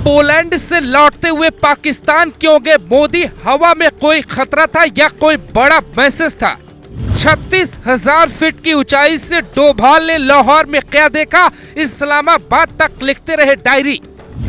Poland से लौटते हुए पाकिस्तान क्यों गए मोदी? हवा में कोई खतरा था या कोई बड़ा मैसेज था? 36,000 फीट की ऊंचाई से डोभाल ने लाहौर में क्या देखा, इस्लामाबाद तक लिखते रहे डायरी।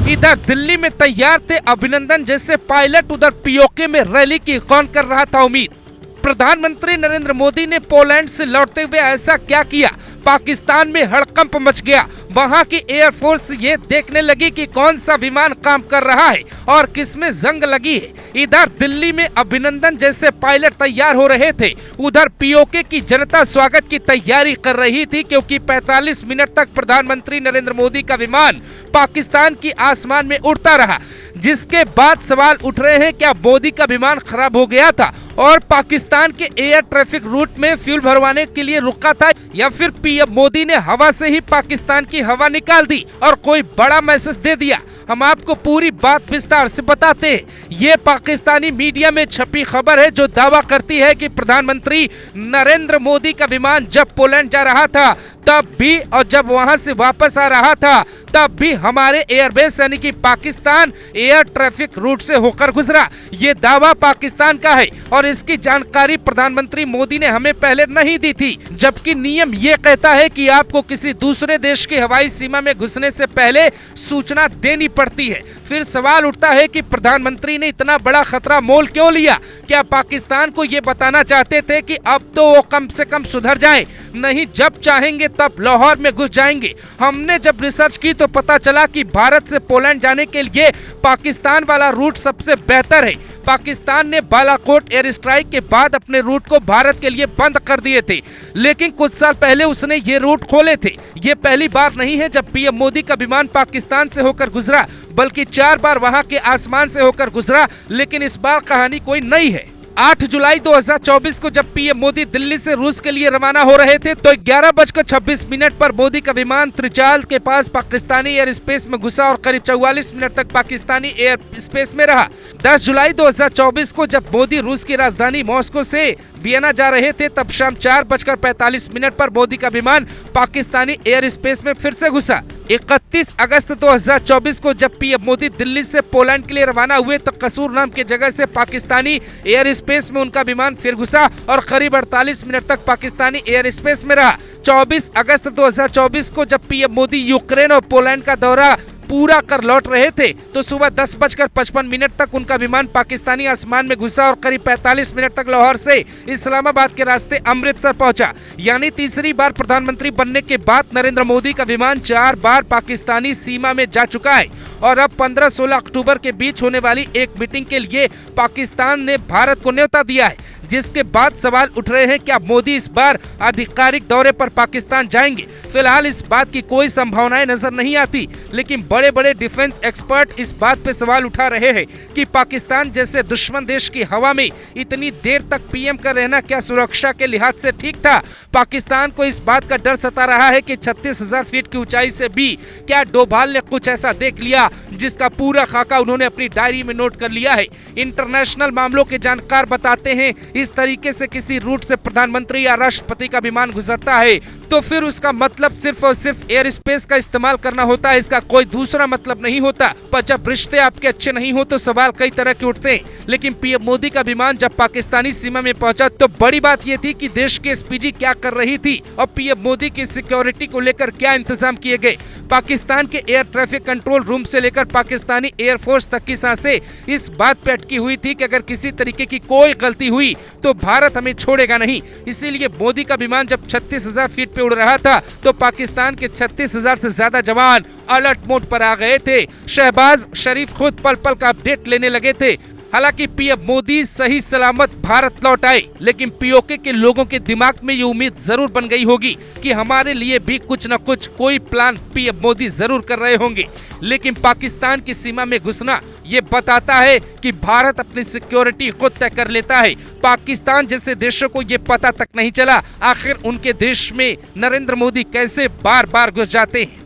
इधर दिल्ली में तैयार थे अभिनंदन जैसे पायलट, उधर पीओके में रैली की कौन कर रहा था उम्मीद। प्रधानमंत्री नरेंद्र मोदी ने पोलैंड से लौटते हुए ऐसा क्या किया, पाकिस्तान में हड़कंप मच गया। वहां की एयरफोर्स ये देखने लगी कि कौन सा विमान काम कर रहा है और किसमें जंग लगी है। इधर दिल्ली में अभिनंदन जैसे पायलट तैयार हो रहे थे, उधर पीओके की जनता स्वागत की तैयारी कर रही थी, क्योंकि 45 मिनट तक प्रधानमंत्री नरेंद्र मोदी का विमान पाकिस्तान की आसमान में उड़ता रहा। जिसके बाद सवाल उठ रहे हैं, क्या मोदी का विमान खराब हो गया था और पाकिस्तान के एयर ट्रैफिक रूट में फ्यूल भरवाने के लिए रुका था, या फिर पीएम मोदी ने हवा से ही पाकिस्तान की हवा निकाल दी और कोई बड़ा मैसेज दे दिया। हम आपको पूरी बात विस्तार से बताते हैं। ये पाकिस्तानी मीडिया में छपी खबर है जो दावा करती है कि प्रधानमंत्री नरेंद्र मोदी का विमान जब पोलैंड जा रहा था तब भी, और जब वहां से वापस आ रहा था तब भी हमारे एयरबेस यानी कि पाकिस्तान एयर ट्रैफिक रूट से होकर गुजरा। ये दावा पाकिस्तान का है और इसकी जानकारी प्रधानमंत्री मोदी ने हमें पहले नहीं दी थी, जबकि नियम ये कहता है कि आपको किसी दूसरे देश की हवाई सीमा में घुसने से पहले सूचना देनी पड़ती है। फिर सवाल उठता है कि प्रधानमंत्री ने इतना बड़ा खतरा मोल क्यों लिया? क्या पाकिस्तान को ये बताना चाहते थे कि अब तो वो कम से कम सुधर जाए, नहीं जब चाहेंगे तब लाहौर में घुस जाएंगे? हमने जब रिसर्च की तो पता चला कि भारत से पोलैंड जाने के लिए पाकिस्तान वाला रूट सबसे बेहतर है। पाकिस्तान ने बालाकोट एयर स्ट्राइक के बाद अपने रूट को भारत के लिए बंद कर दिए थे, लेकिन कुछ साल पहले उसने ये रूट खोले थे। ये पहली बार नहीं है जब पीएम मोदी का विमान पाकिस्तान से होकर गुजरा, बल्कि 4 बार वहां के आसमान से होकर गुजरा, लेकिन इस बार कहानी कोई नई है। 8 जुलाई 2024 को जब पीएम मोदी दिल्ली से रूस के लिए रवाना हो रहे थे तो 11:26 पर मोदी का विमान त्रिचाल के पास पाकिस्तानी एयर स्पेस में घुसा और करीब 44 मिनट तक पाकिस्तानी एयर स्पेस में रहा। 10 जुलाई 2024 को जब मोदी रूस की राजधानी मॉस्को से वियना जा रहे थे तब शाम 4:45 पर मोदी का विमान पाकिस्तानी एयर स्पेस में फिर से घुसा। 31 अगस्त 2024 को जब पीएम मोदी दिल्ली से पोलैंड के लिए रवाना हुए तो कसूर नाम की जगह से पाकिस्तानी एयर स्पेस में उनका विमान फिर घुसा और करीब 48 मिनट तक पाकिस्तानी एयर स्पेस में रहा। 24 अगस्त 2024 को जब पीएम मोदी यूक्रेन और पोलैंड का दौरा पूरा कर लौट रहे थे तो सुबह 10:55 तक उनका विमान पाकिस्तानी आसमान में घुसा और करीब 45 मिनट तक लाहौर से इस्लामाबाद के रास्ते अमृतसर पहुंचा। यानी तीसरी बार प्रधानमंत्री बनने के बाद नरेंद्र मोदी का विमान 4 बार पाकिस्तानी सीमा में जा चुका है और अब 15-16 अक्टूबर के बीच होने वाली एक मीटिंग के लिए पाकिस्तान ने भारत को न्योता दिया है। जिसके बाद सवाल उठ रहे हैं, क्या मोदी इस बार आधिकारिक दौरे पर पाकिस्तान जाएंगे? फिलहाल इस बात की कोई संभावनाएं नजर नहीं आती, लेकिन बड़े बड़े डिफेंस एक्सपर्ट इस बात पे सवाल उठा रहे हैं कि पाकिस्तान जैसे दुश्मन देश की हवा में इतनी देर तक पीएम का रहना क्या सुरक्षा के लिहाज से ठीक था? पाकिस्तान को इस बात का डर सता रहा है कि 36,000 फीट की ऊंचाई से भी क्या डोभाल ने कुछ ऐसा देख लिया जिसका पूरा खाका उन्होंने अपनी डायरी में नोट कर लिया है। इंटरनेशनल मामलों के जानकार बताते हैं, इस तरीके से किसी रूट से प्रधानमंत्री या राष्ट्रपति का विमान गुजरता है तो फिर उसका मतलब सिर्फ और सिर्फ एयर स्पेस का इस्तेमाल करना होता है, इसका कोई दूसरा मतलब नहीं होता। पर जब रिश्ते आपके अच्छे नहीं हो तो सवाल कई तरह के उठते हैं, लेकिन पीएम मोदी का विमान जब पाकिस्तानी सीमा में पहुंचा तो बड़ी बात यह थी कि देश के एसपीजी क्या कर रही थी और पीएम मोदी की सिक्योरिटी को लेकर क्या इंतजाम किए गए। पाकिस्तान के एयर ट्रैफिक कंट्रोल रूम से लेकर पाकिस्तानी एयरफोर्स तक की सांसें इस बात पे अटकी हुई थी कि अगर किसी तरीके की कोई गलती हुई तो भारत हमें छोड़ेगा नहीं। इसीलिए मोदी का विमान जब 36,000 फीट पे उड़ रहा था तो पाकिस्तान के 36,000 से ज्यादा जवान अलर्ट मोड पर आ गए थे। शहबाज शरीफ खुद पल पल का अपडेट लेने लगे थे। हालांकि पीएम मोदी सही सलामत भारत लौट आए, लेकिन पीओके के लोगों के दिमाग में ये उम्मीद जरूर बन गई होगी कि हमारे लिए भी कुछ न कुछ कोई प्लान पीएम मोदी जरूर कर रहे होंगे। लेकिन पाकिस्तान की सीमा में घुसना ये बताता है कि भारत अपनी सिक्योरिटी खुद तय कर लेता है। पाकिस्तान जैसे देशों को ये पता तक नहीं चला आखिर उनके देश में नरेंद्र मोदी कैसे बार बार घुस जाते हैं।